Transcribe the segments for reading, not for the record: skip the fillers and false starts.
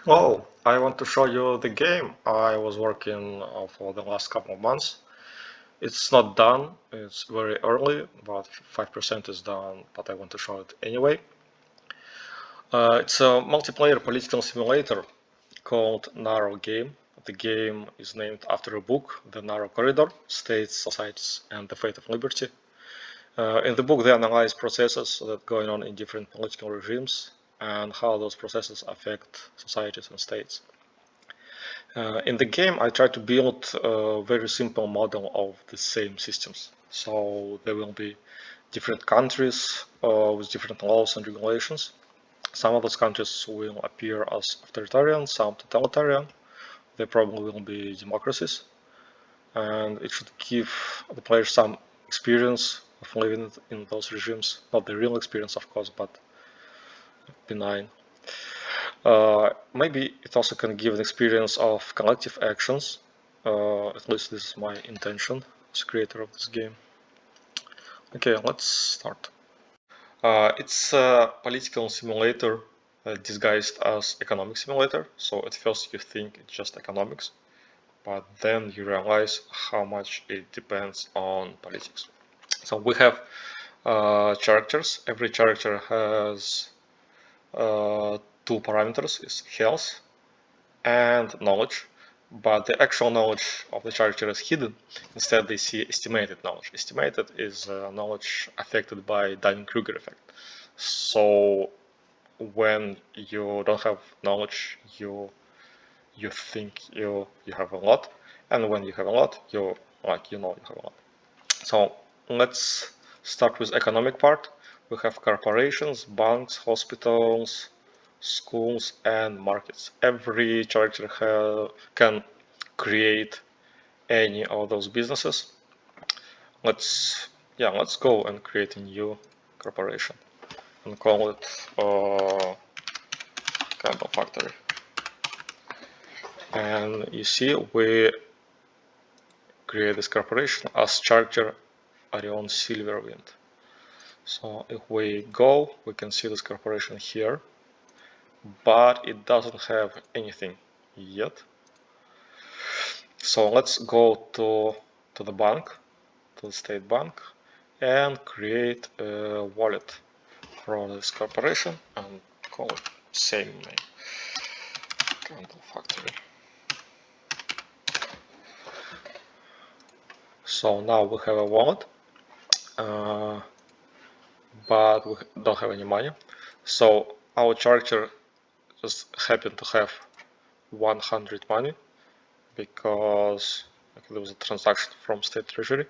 Oh, I want to show you the game I was working for the last couple of months. It's not done, it's very early, about 5% is done, but I want to show it anyway. It's a multiplayer political simulator called Narrow Game. The game is named after a book, The Narrow Corridor, States, Societies, and the Fate of Liberty. In the book, they analyze processes that are going on in different political regimes and how those processes affect societies and states. In the game, I try to build a very simple model of the same systems. So there will be different countries with different laws and regulations. Some of those countries will appear as authoritarian, some totalitarian. They probably will be democracies, and it should give the player some experience of living in those regimes. Not the real experience, of course, but benign. Maybe it also can give an experience of collective actions. At least this is my intention as creator of this game. Okay, let's start. It's a political simulator disguised as economic simulator. So at first you think it's just economics, but then you realize how much it depends on politics. So we have characters. Every character has two parameters: is health and knowledge, but the actual knowledge of the character is hidden. Instead, they see estimated knowledge. Estimated is knowledge affected by Dunning-Kruger effect. So when you don't have knowledge, you think you have a lot, and when you have a lot, you know you have a lot. So let's start with economic part. We have corporations, banks, hospitals, schools, and markets. Every character can create any of those businesses. Let's go and create a new corporation and call it Candle Factory. And you see, we create this corporation as character Orion Silverwind. So if we go, we can see this corporation here, but it doesn't have anything yet. So let's go to the bank, to the state bank, and create a wallet for this corporation and call it same name, Candle Factory. So now we have a wallet, but we don't have any money. So our character just happened to have 100 money because there was a transaction from state treasury,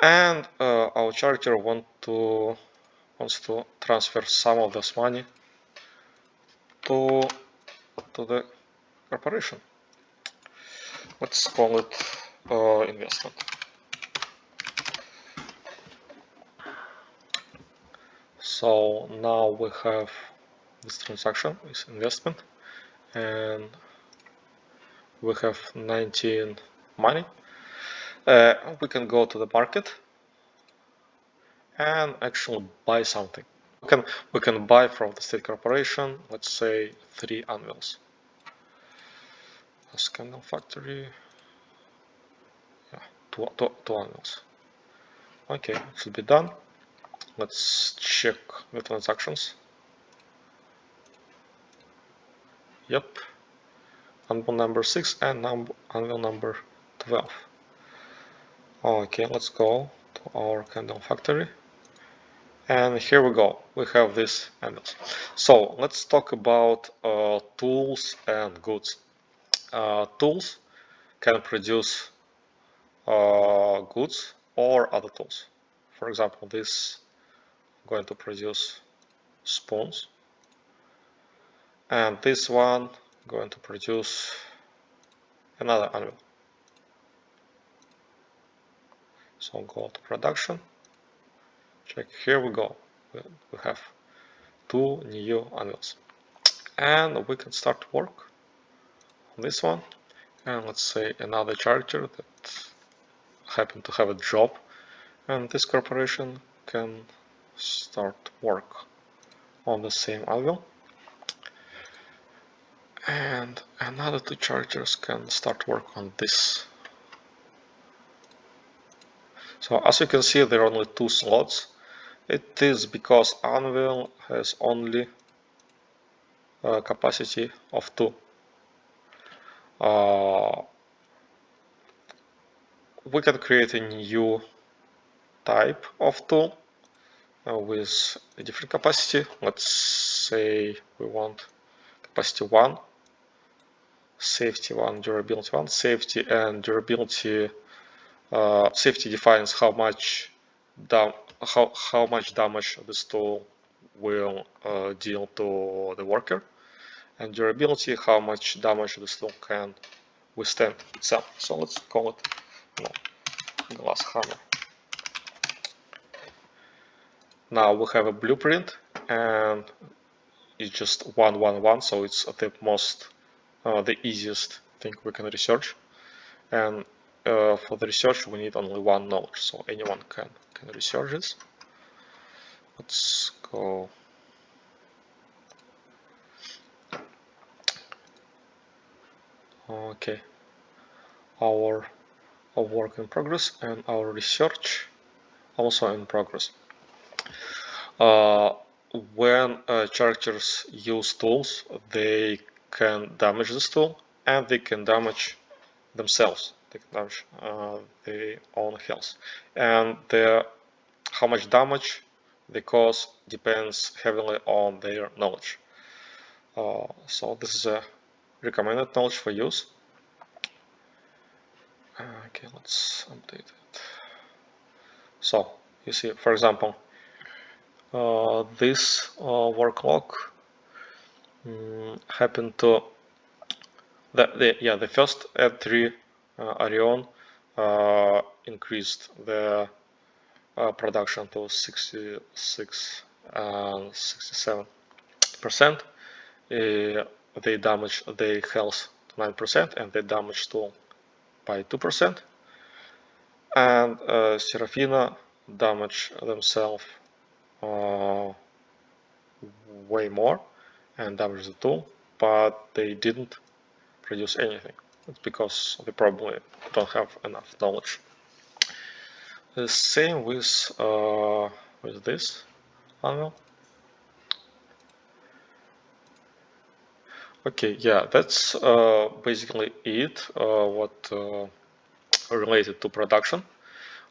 and our character wants to transfer some of this money to the corporation. Let's call it investment. So now we have this transaction is investment, and we have 19 money. We can go to the market and actually buy something. We can buy from the state corporation, let's say 3 anvils. As Candle Factory, yeah, two anvils. Okay, it should be done. Let's check the transactions. Yep, anvil number 6 and anvil number 12. Okay, let's go to our Candle Factory. And here we go, we have these anvils. So let's talk about tools and goods. Tools can produce goods or other tools. For example, this is going to produce spoons, and this one going to produce another anvil. So go to production, check, here we go, we have 2 new anvils, and we can start work on this one. And let's say another character that happen to have a job, and this corporation can start work on the same anvil. And another two characters can start work on this. So as you can see, there are only two slots. It is because Anvil has only a capacity of 2. We can create a new type of tool with a different capacity. Let's say we want capacity 1, safety 1, durability 1. Safety and durability, safety defines how much damage this tool will deal to the worker, and durability, how much damage this tool can withstand itself. So let's call it glass hammer. Now we have a blueprint, and it's just 111, so it's the easiest thing we can research. And for the research, we need only one knowledge, so anyone can research this. Let's go. Okay, our work in progress and our research also in progress. When characters use tools, they can damage this tool, and they can damage themselves. They can damage their own health, and how much damage they cause depends heavily on their knowledge. So this is a recommended knowledge for use. Okay, let's update it. So you see, for example, this work log happened to the first add 3 Arion increased the production to 66 and 67%. They damage their health to 9%, and they damage tool by 2%. And Serafina damage themselves way more and damage the tool, but they didn't produce anything. It's because they probably don't have enough knowledge. The same with this Anvil. Okay, yeah, that's basically it. What related to production.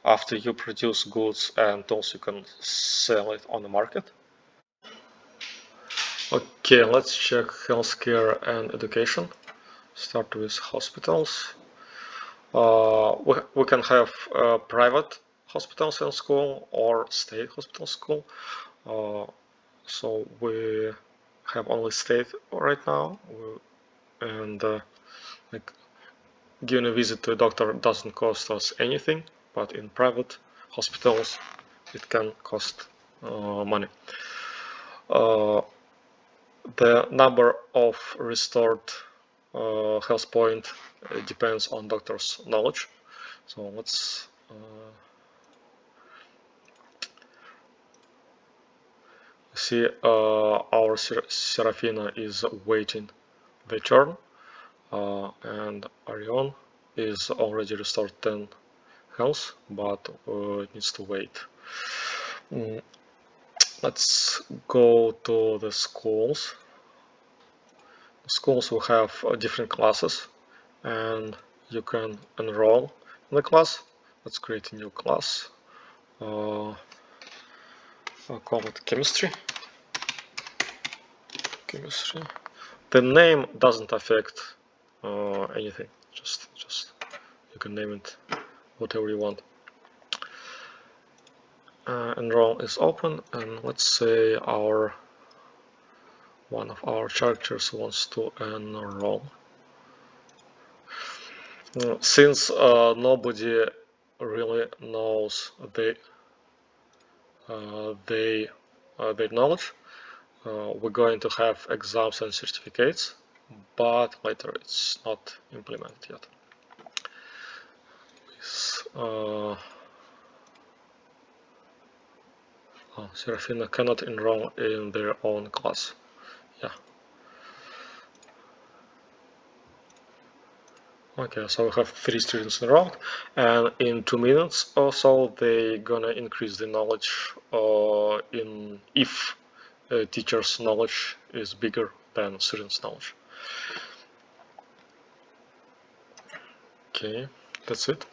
After you produce goods and tools, you can sell it on the market. Okay, let's check healthcare and education. Start with hospitals. We can have private hospitals in school or state hospital school. So we have only state right now, and like giving a visit to a doctor doesn't cost us anything, but in private hospitals it can cost money. The number of restored health point depends on doctor's knowledge. So let's see, our Serafina is waiting the turn, and Arion is already restored 10 health, but it needs to wait. Let's go to the schools. The schools will have different classes, and you can enroll in the class. Let's create a new class. I'll call it chemistry. The name doesn't affect anything. Just you can name it whatever you want. Enroll is open, and let's say one of our characters wants to enroll. Since nobody really knows their knowledge, we're going to have exams and certificates, but later it's not implemented yet. Serafina cannot enroll in their own class. Yeah. Okay, so we have 3 students enrolled, and in 2 minutes or so they gonna increase the knowledge in if teacher's knowledge is bigger than students' knowledge. Okay, that's it.